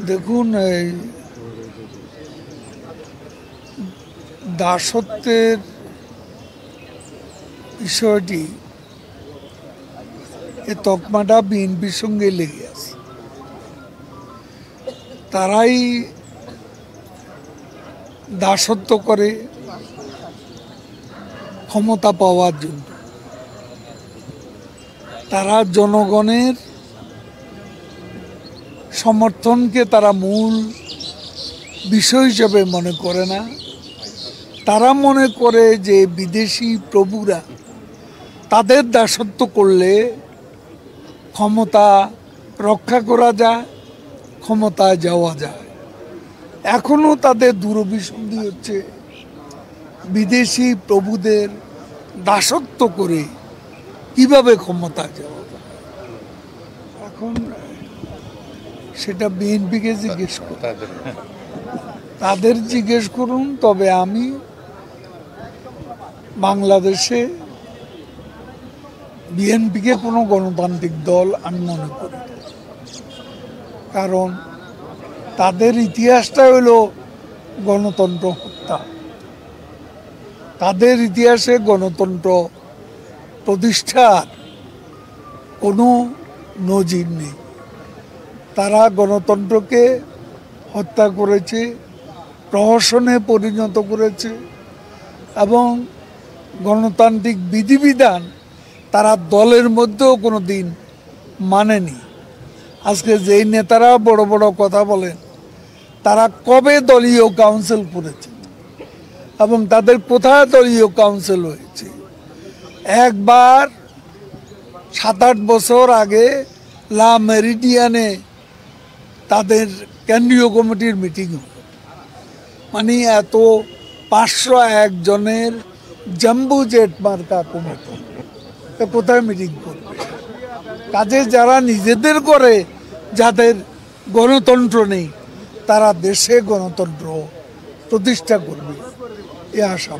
দেখুন, এই দাসত্বের বিষয়টি, এই তকমাটা বিএনপির সঙ্গে লেগে আছে। তারাই দাসত্ব করে ক্ষমতা পাওয়ার জন্য। তারা জনগণের সমর্থনকে তারা মূল বিষয় হিসেবে মনে করে না। তারা মনে করে যে বিদেশি প্রভুরা তাদের দাসত্ব করলে ক্ষমতা রক্ষা করা যায়, ক্ষমতায় যাওয়া যায়। এখনো তাদের দূরভিসন্ধি হচ্ছে বিদেশি প্রভুদের দাসত্ব করে কিভাবে ক্ষমতায় যাওয়া যায়। এখন সেটা বিএনপিকে জিজ্ঞেস করুন, তাদের জিজ্ঞেস করুন। তবে আমি বাংলাদেশে বিএনপিকে কোনো গণতান্ত্রিক দল আমি মনে করি না। কারণ তাদের ইতিহাসটা হলো গণতন্ত্র হত্যা। তাদের ইতিহাসে গণতন্ত্র প্রতিষ্ঠার কোনো নজির নেই। তারা গণতন্ত্রকে হত্যা করেছে, প্রহসনে পরিণত করেছে এবং গণতান্ত্রিক বিধিবিধান তারা দলের মধ্যেও কোনো দিন মানেনি। আজকে যেই নেতারা বড় বড় কথা বলেন, তারা কবে দলীয় কাউন্সিল করেছে এবং তাদের কোথায় দলীয় কাউন্সিল হয়েছে? একবার 7-8 বছর আগে লা মেরিডিয়ানে তাদের কেন্দ্রীয় কমিটির মিটিং হল। মানে এত 501 জনের জাম্বু জেট মার্কা কমিটি কোথায় মিটিং করবে? কাজে যারা নিজেদের করে, যাদের গণতন্ত্র নেই, তারা দেশে গণতন্ত্র প্রতিষ্ঠা করবে এ আশা